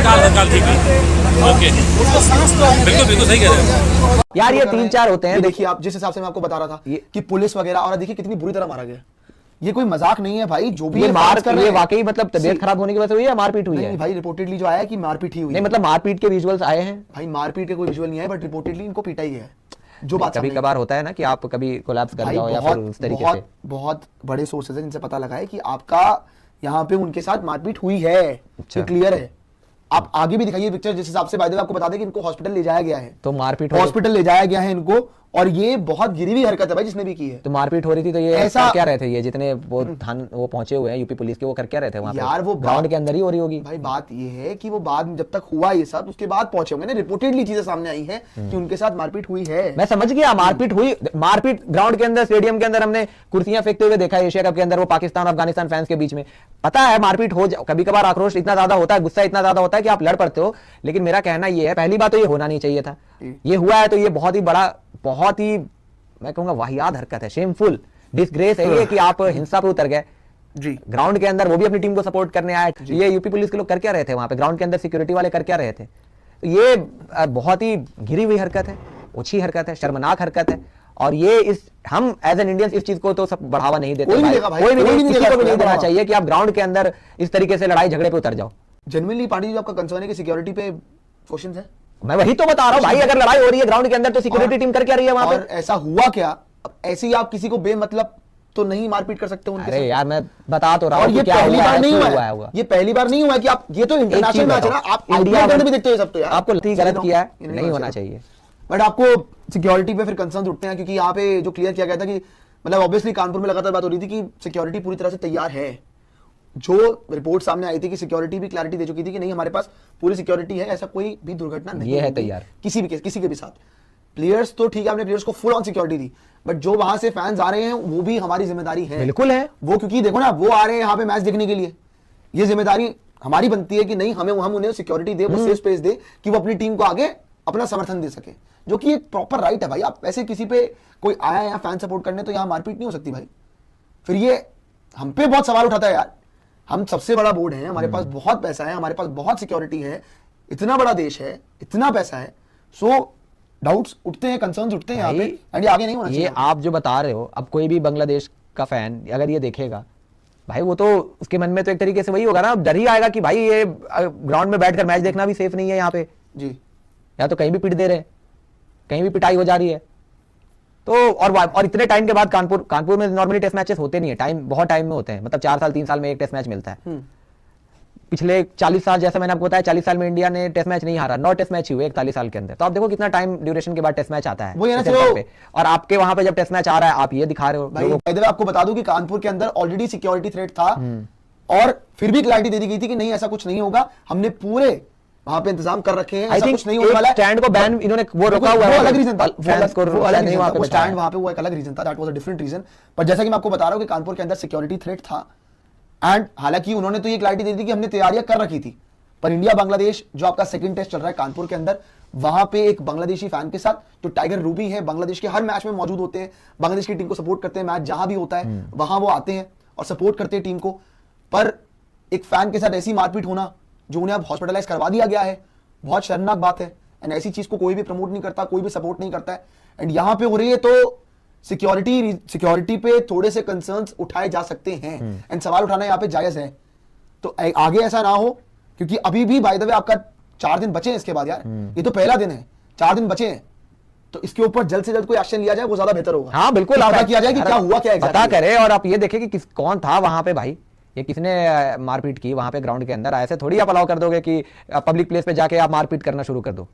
काल ठीक है। ओके, बिल्कुल बिल्कुल सही कह रहे हैं यार। ये 3-4 होते हैं। देखिए आप जिस हिसाब से मैं आपको बता रहा था कि पुलिस वगैरह, और देखिए कितनी बुरी तरह मारा गया। ये कोई मजाक नहीं है भाई, जो भी ये मार कर रहे हैं वाकई मतलब तबीयत खराब होने की वजह से हुई है, मारपीट हुई है? नहीं भाई, रिपोर्टेडली जो आया है कि मारपीट ही हुई है। नहीं मतलब मारपीट के विजुअल्स आए हैं भाई, मारपीट के कोई विजुअल नहीं आए, बट रिपोर्टेडली इनको पीटा ही गया है। जो बात कभी कभार होता है ना कि आप कभी कोलैप्स कर जाओ या फिर उस तरीके से। बहुत बड़े सोर्सेज हैं जिनसे पता लगा है कि आपका यहाँ पे उनके साथ मारपीट हुई है। ये क्लियर है। आप आगे भी दिखाइए पिक्चर, जिस हिसाब से बाय द वे आपको बता दें कि इनको हॉस्पिटल ले जाया गया है। तो मारपीट हॉस्पिटल ले जाया गया है इनको, और ये बहुत गिरी हुई हरकत है भाई जिसने भी की है। तो मारपीट हो रही थी तो ये ऐसा क्या रहे थे? ये जितने वो वो पहुंचे हुए हैं यूपी पुलिस के, वो कर क्या रहे थे वहां पे? यार वो ग्राउंड के अंदर ही हो रही होगी भाई। बात ये है कि वो बाद जब तक हुआ ये सब, उसके बाद पहुंचे होंगे ना। रिपोर्टेडली चीजें सामने आई हैं कि उनके साथ मारपीट हुई है। मैं समझ गया, मारपीट हुई। मारपीट ग्राउंड के अंदर, स्टेडियम के अंदर हमने कुर्सियां फेंकते हुए देखा है एशिया कप के अंदर, वो पाकिस्तान और अफगानिस्तान फैंस के बीच में। पता है मारपीट हो, कभी कभार आक्रोश इतना ज्यादा होता है, गुस्सा इतना ज्यादा होता है कि आप लड़ पड़ते हो। लेकिन मेरा कहना ये है, पहली बात तो ये होना नहीं चाहिए था। ये हुआ है तो ये बहुत ही बड़ा, बहुत ही मैं कहूंगा वाहियात हरकत है, शेमफुल, डिसग्रेस है ये कि आप हिंसा पे उतर गए जी ग्राउंड के अंदर, वो भी अपनी टीम को सपोर्ट करने आए। ये यूपी पुलिस के लोग कर क्या रहे थे वहां पे? ग्राउंड के अंदर सिक्योरिटी वाले कर क्या रहे थे? ये बहुत ही घिरी हुई हरकत है, ओछी हरकत है, शर्मनाक हरकत है। और ये हम एज एन इंडियंस इस चीज को तो सब बढ़ावा नहीं देते। कोई नहीं देना चाहिए कि आप ग्राउंड के अंदर इस तरीके से लड़ाई झगड़े पे उतर जाओ। जेन्युइनली पांडे जी, आपका कंसर्न है कि सिक्योरिटी पे क्वेश्चंस है? मैं वही तो बता रहा हूं भाई, अगर लड़ाई हो रही है ग्राउंड के अंदर तो सिक्योरिटी टीम कर क्या रही है वहां पे? और ऐसा हुआ क्या? अब ऐसे ही आप किसी को बेमतलब तो नहीं मारपीट कर सकते उनके साथ। अरे यार मैं बता तो रहा हूं, और ये पहली बार नहीं हुआ है। ये पहली बार नहीं हुआ कि आप, ये तो इंटरनेशनल मैच है ना, आप इंडिया में भी देखते हो सब। तो यार आपको गलत किया है, नहीं होना चाहिए। बट आपको सिक्योरिटी पे फिर कंसर्न उठते हैं, क्योंकि यहाँ पे जो क्लियर किया गया था कि मतलब ऑब्वियसली कानपुर में लगातार बात हो रही थी कि सिक्योरिटी पूरी तरह से तैयार है। जो रिपोर्ट सामने आई थी कि सिक्योरिटी भी क्लैरिटी दे चुकी थी कि नहीं, हमारे पास पूरी सिक्योरिटी है, ऐसा कोई भी दुर्घटना नहीं है तैयार किसी के भी साथ। प्लेयर्स तो ठीक है, हमने प्लेयर्स को full on security the, but जो वहां से फैंस आ रहे हैं वो भी हमारी जिम्मेदारी है। बिल्कुल है वो, क्योंकि देखो ना, वो आ रहे हैं यहाँ पे मैच देखने के लिए, ये जिम्मेदारी हमारी बनती है कि नहीं, हम उन्हें सिक्योरिटी दे, वो सेफ स्पेस दे कि वो अपनी टीम को आगे अपना समर्थन दे सके, जो कि एक प्रॉपर राइट है भाई। आप ऐसे किसी पे कोई आया है यहाँ फैन सपोर्ट करने, तो यहाँ मारपीट नहीं हो सकती भाई। फिर ये हम पे बहुत सवाल उठाता है यार। हम सबसे बड़ा बोर्ड है, हमारे पास बहुत पैसा है, हमारे पास बहुत सिक्योरिटी है, इतना बड़ा देश है, इतना पैसा है, सो डाउट्स उठते हैं, कंसर्न्स उठते हैं यहाँ पे, एंड आगे नहीं होना चाहिए। ये आप जो बता रहे हो, अब कोई भी बांग्लादेश का फैन अगर ये देखेगा भाई, वो तो उसके मन में तो एक तरीके से वही होगा ना, डर ही आएगा कि भाई ये ग्राउंड में बैठकर मैच देखना भी सेफ नहीं है यहाँ पे जी। या तो कहीं भी पिट दे रहे हैं, कहीं भी पिटाई हो जा रही है। तो और इतने टाइम के बाद कानपुर में नॉर्मली टेस्ट मैचेस होते नहीं है, बहुत टाइम में होते हैं, मतलब 4 साल 3 साल में एक टेस्ट मैच मिलता है। पिछले 40 साल, जैसा मैंने आपको बताया, 40 साल में इंडिया ने टेस्ट मैच नहीं हारा, 9 टेस्ट मैच ही हुए 41 साल के अंदर। तो आप देखो कितना टाइम ड्यूरेशन के बाद टेस्ट मैच आता है वो पे, और आपके वहां पे जब टेस्ट मैच आ रहा है आप ये दिखा रहे हो भाई। आपको बता दूं कि कानपुर के अंदर ऑलरेडी सिक्योरिटी थ्रेट था, और फिर भी क्लैरिटी दे दी गई थी कि नहीं, ऐसा कुछ नहीं होगा, हमने पूरे वहां पे इंतजाम कर रखे हैं, ऐसा कुछ नहीं होने वाला है। स्टैंड को बैन इन्होंने वो रोका हुआ है, वो अलग रीजन था, फैंस को नहीं वहां पे स्टैंड वहां पे वो एक अलग रीजन था, that was a different reason. पर जैसा कि मैं आपको बता रहा हूं कि कानपुर के अंदर सिक्योरिटी थ्रेट था, एंड हालांकि उन्होंने तो ये क्लैरिटी दे दी कि हमने तैयारियां कर रखी थी। पर इंडिया बांग्लादेश जो आपका सेकंड टेस्ट चल रहा है कानपुर के अंदर, वहां पे एक बांग्लादेशी फैन के साथ, जो टाइगर रूबी है, बांग्लादेश के हर मैच में मौजूद होते हैं, बांग्लादेश की टीम को सपोर्ट करते हैं, मैच जहां भी होता है वहां वो आते हैं और सपोर्ट करते हैं टीम को। पर एक फैन के साथ ऐसी मारपीट होना, जो उन्हें अब हॉस्पिटलाइज करवा दिया गया है, बहुत शर्मनाक बात है। एंड ऐसी चीज को कोई भी प्रमोट नहीं करता, कोई भी सपोर्ट नहीं करता है। एंड यहां पे हो रही है, तो सिक्योरिटी पे थोड़े से कंसर्न्स उठाए जा सकते हैं, एंड सवाल उठाना यहाँ पे जायज है। तो आगे ऐसा ना हो, क्योंकि अभी भी बाय द वे आपका 4 दिन बचे हैं इसके बाद यार, ये तो पहला दिन है, 4 दिन बचे हैं, तो इसके ऊपर जल्द से जल्द कोई एक्शन लिया जाए, वो ज्यादा बेहतर होगा। हाँ बिल्कुल, पता किया जाए कि क्या हुआ, क्या पता करे, और आप ये देखें कि कौन था वहां पे भाई, ये किसने मारपीट की वहां पे ग्राउंड के अंदर। ऐसे थोड़ी आप अलाउ कर दोगे कि पब्लिक प्लेस पे जाके आप मारपीट करना शुरू कर दो,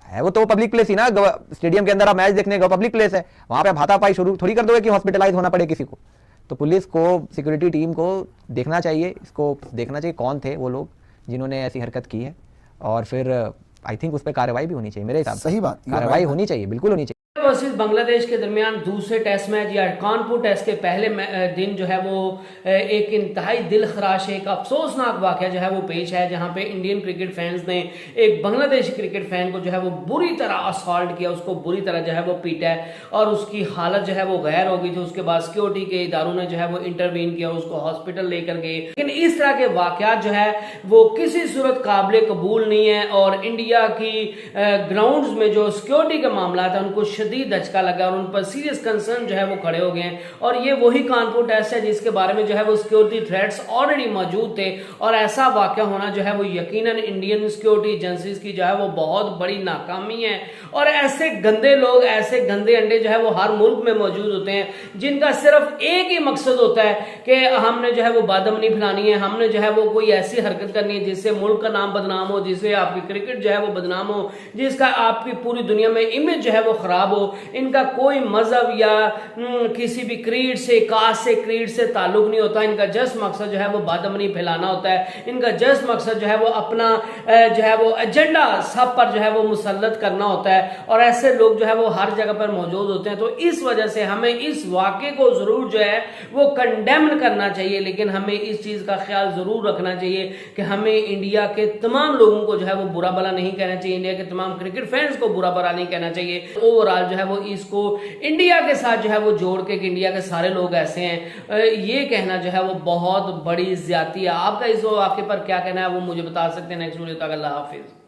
है वो तो पब्लिक प्लेस ही ना, स्टेडियम के अंदर आप मैच देखने का पब्लिक प्लेस है, वहां पे आप हाथापाई शुरू थोड़ी कर दोगे कि हॉस्पिटलाइज होना पड़े किसी को। तो पुलिस को, सिक्योरिटी टीम को देखना चाहिए, इसको देखना चाहिए कौन थे वो लोग जिन्होंने ऐसी हरकत की है, और फिर आई थिंक उस पर कार्रवाई भी होनी चाहिए मेरे हिसाब से। सही बात, कार्रवाई होनी चाहिए, बिल्कुल होनी चाहिए। वर्सेस बांग्लादेश के दरमियान दूसरे टेस्ट मैच या कानपुर टेस्ट के पहले दिन जो है वो एक इंतहाई दिल खराश एक अफसोसनाक वाकया जो है वो पेश है, जहां पे इंडियन क्रिकेट फैंस ने एक बांग्लादेशी क्रिकेट फैन को जो है वो बुरी तरह असॉल्ट किया, उसको बुरी तरह जो है वो पीटा है और उसकी हालत जो है वो गैर हो गई थी। उसके बाद सिक्योरिटी के इदारों ने जो है वो इंटरवीन किया, उसको हॉस्पिटल लेकर गए। लेकिन इस तरह के वाकयात जो है वो किसी सूरत काबिल कबूल नहीं है और इंडिया की ग्राउंड्स में जो सिक्योरिटी का मामला था उनको शदीद धचका लगा और उन पर सीरियस कंसर्न जो है वो खड़े हो गए हैं। और ये वही कानपुर टेस्ट है जिसके बारे में जो है वो सिक्योरिटी थ्रेट्स ऑलरेडी मौजूद थे और ऐसा वाकया होना जो है वो यकीनन इंडियन सिक्योरिटी एजेंसीज की जो है वो बहुत बड़ी नाकामी है। और ऐसे गंदे लोग, ऐसे गंदे अंडे जो है वो हर मुल्क में मौजूद होते हैं जिनका सिर्फ एक ही मकसद होता है कि हमने जो है वो बादमनी फैलानी है, हमने जो है वो कोई ऐसी हरकत करनी है जिससे मुल्क का नाम बदनाम हो, जिससे आपकी क्रिकेट जो है वो बदनाम हो, जिसका आपकी पूरी दुनिया में इमेज जो है वो खराब हो। इनका कोई मजहब या किसी भी क्रीड से, कास्ट से, क्रीड से ताल्लुक नहीं होता। इनका जस्ट मकसद जो है वो बादमनी फैलाना होता है। इनका जस्ट मकसद जो है वो अपना जो है वो एजेंडा सब पर जो है वो मुसल्लत करना होता है और ऐसे लोग जो है वो हर जगह पर मौजूद होते हैं। तो इस वजह से हमें इस वाक़े को जरूर जो है वो कंडेम करना चाहिए, लेकिन हमें इस चीज का ख्याल जरूर रखना चाहिए कि हमें इंडिया के तमाम लोगों को जो है वो बुरा भला नहीं कहना चाहिए, इंडिया के तमाम क्रिकेट फैंस को बुरा भला नहीं कहना चाहिए। ओवरऑल जो है वो इसको इंडिया के साथ जो है वो जोड़ के कि इंडिया के सारे लोग ऐसे हैं, ये कहना जो है वो बहुत बड़ी ज्यादती है। आपका इस वाक़े पर क्या कहना है वो मुझे बता सकते हैं। नेक्स्ट वीडियो तक अल्लाह हाफिज।